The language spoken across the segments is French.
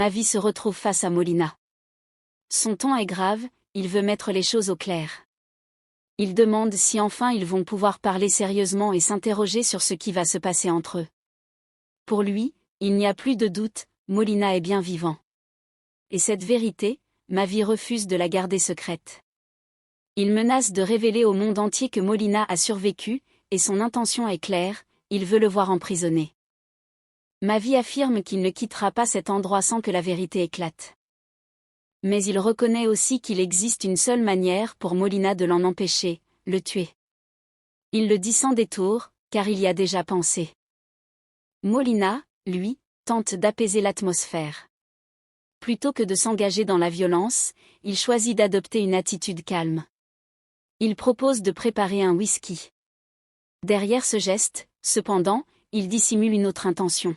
Mavi se retrouve face à Molina. Son ton est grave, il veut mettre les choses au clair. Il demande si enfin ils vont pouvoir parler sérieusement et s'interroger sur ce qui va se passer entre eux. Pour lui, il n'y a plus de doute, Molina est bien vivant. Et cette vérité, Mavi refuse de la garder secrète. Il menace de révéler au monde entier que Molina a survécu, et son intention est claire, il veut le voir emprisonné. Mavi affirme qu'il ne quittera pas cet endroit sans que la vérité éclate. Mais il reconnaît aussi qu'il existe une seule manière pour Molina de l'en empêcher, le tuer. Il le dit sans détour, car il y a déjà pensé. Molina, lui, tente d'apaiser l'atmosphère. Plutôt que de s'engager dans la violence, il choisit d'adopter une attitude calme. Il propose de préparer un whisky. Derrière ce geste, cependant, il dissimule une autre intention.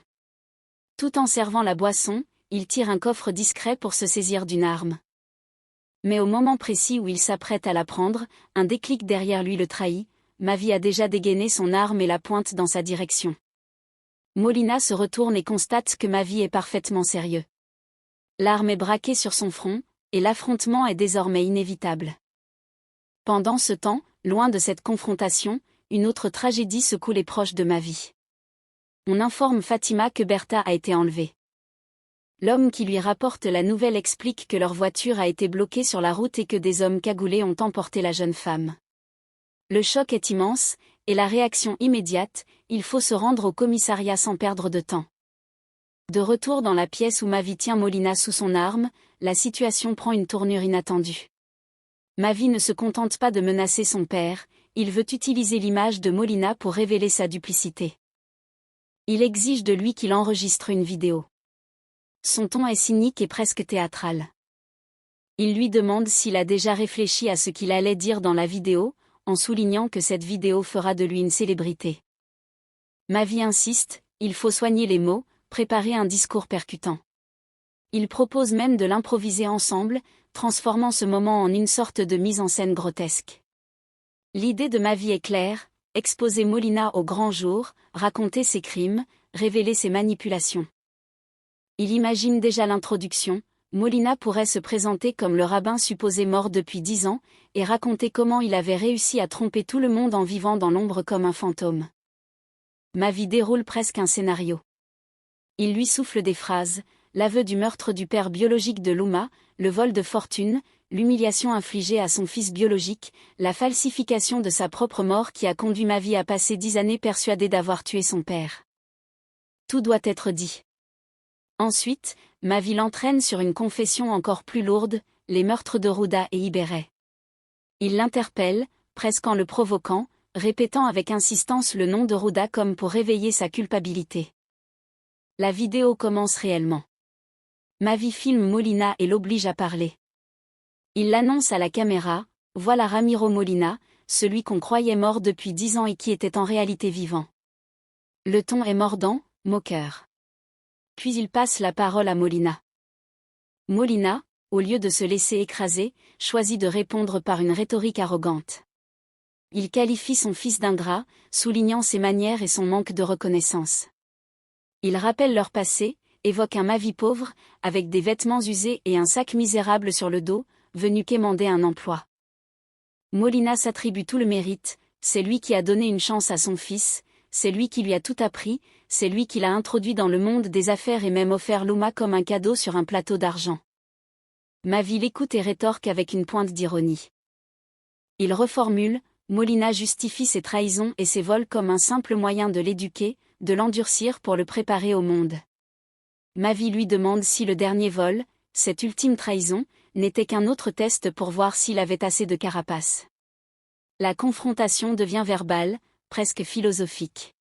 Tout en servant la boisson, il tire un coffre discret pour se saisir d'une arme. Mais au moment précis où il s'apprête à la prendre, un déclic derrière lui le trahit, Mavi a déjà dégainé son arme et la pointe dans sa direction. Molina se retourne et constate que Mavi est parfaitement sérieux. L'arme est braquée sur son front, et l'affrontement est désormais inévitable. Pendant ce temps, loin de cette confrontation, une autre tragédie secoue les proches de Mavi. On informe Fatima que Berta a été enlevée. L'homme qui lui rapporte la nouvelle explique que leur voiture a été bloquée sur la route et que des hommes cagoulés ont emporté la jeune femme. Le choc est immense, et la réaction immédiate, il faut se rendre au commissariat sans perdre de temps. De retour dans la pièce où Mavi tient Molina sous son arme, la situation prend une tournure inattendue. Mavi ne se contente pas de menacer son père, il veut utiliser l'image de Molina pour révéler sa duplicité. Il exige de lui qu'il enregistre une vidéo. Son ton est cynique et presque théâtral. Il lui demande s'il a déjà réfléchi à ce qu'il allait dire dans la vidéo, en soulignant que cette vidéo fera de lui une célébrité. Mavi insiste, il faut soigner les mots, préparer un discours percutant. Il propose même de l'improviser ensemble, transformant ce moment en une sorte de mise en scène grotesque. L'idée de Mavi est claire, exposer Molina au grand jour, raconter ses crimes, révéler ses manipulations. Il imagine déjà l'introduction, Molina pourrait se présenter comme le rabbin supposé mort depuis 10 ans, et raconter comment il avait réussi à tromper tout le monde en vivant dans l'ombre comme un fantôme. Mavi déroule presque un scénario. Il lui souffle des phrases, l'aveu du meurtre du père biologique de Luma, le vol de fortune, l'humiliation infligée à son fils biologique, la falsification de sa propre mort qui a conduit Mavi à passer 10 années persuadé d'avoir tué son père. Tout doit être dit. Ensuite, Mavi l'entraîne sur une confession encore plus lourde, les meurtres de Ruda et Iberet. Il l'interpelle, presque en le provoquant, répétant avec insistance le nom de Ruda comme pour réveiller sa culpabilité. La vidéo commence réellement. Mavi filme Molina et l'oblige à parler. Il l'annonce à la caméra, voilà Ramiro Molina, celui qu'on croyait mort depuis 10 ans et qui était en réalité vivant. Le ton est mordant, moqueur. Puis il passe la parole à Molina. Molina, au lieu de se laisser écraser, choisit de répondre par une rhétorique arrogante. Il qualifie son fils d'ingrat, soulignant ses manières et son manque de reconnaissance. Il rappelle leur passé, évoque un Mavi pauvre, avec des vêtements usés et un sac misérable sur le dos, venu quémander un emploi. Molina s'attribue tout le mérite, c'est lui qui a donné une chance à son fils, c'est lui qui lui a tout appris, c'est lui qui l'a introduit dans le monde des affaires et même offert Luma comme un cadeau sur un plateau d'argent. Mavi l'écoute et rétorque avec une pointe d'ironie. Il reformule, Molina justifie ses trahisons et ses vols comme un simple moyen de l'éduquer, de l'endurcir pour le préparer au monde. Mavi lui demande si le dernier vol, cette ultime trahison, n'était qu'un autre test pour voir s'il avait assez de carapace. La confrontation devient verbale, presque philosophique.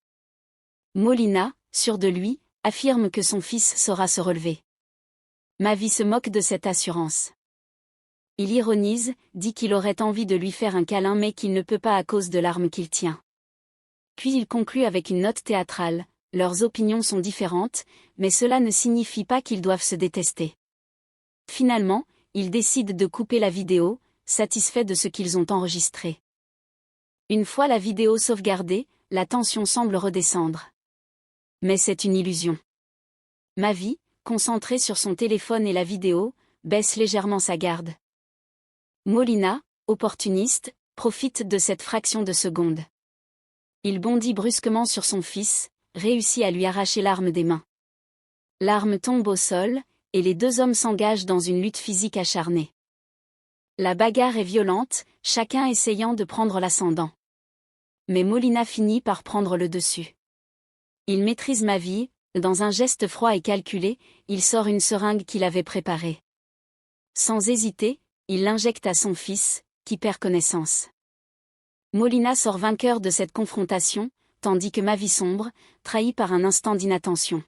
Molina, sûr de lui, affirme que son fils saura se relever. Mavi se moque de cette assurance. Il ironise, dit qu'il aurait envie de lui faire un câlin mais qu'il ne peut pas à cause de l'arme qu'il tient. Puis il conclut avec une note théâtrale, leurs opinions sont différentes, mais cela ne signifie pas qu'ils doivent se détester. Finalement, ils décident de couper la vidéo, satisfaits de ce qu'ils ont enregistré. Une fois la vidéo sauvegardée, la tension semble redescendre. Mais c'est une illusion. Mavi, concentré sur son téléphone et la vidéo, baisse légèrement sa garde. Molina, opportuniste, profite de cette fraction de seconde. Il bondit brusquement sur son fils, réussit à lui arracher l'arme des mains. L'arme tombe au sol, et les deux hommes s'engagent dans une lutte physique acharnée. La bagarre est violente, chacun essayant de prendre l'ascendant. Mais Molina finit par prendre le dessus. Il maîtrise Mavi, dans un geste froid et calculé, il sort une seringue qu'il avait préparée. Sans hésiter, il l'injecte à son fils, qui perd connaissance. Molina sort vainqueur de cette confrontation, tandis que Mavi sombre, trahi par un instant d'inattention.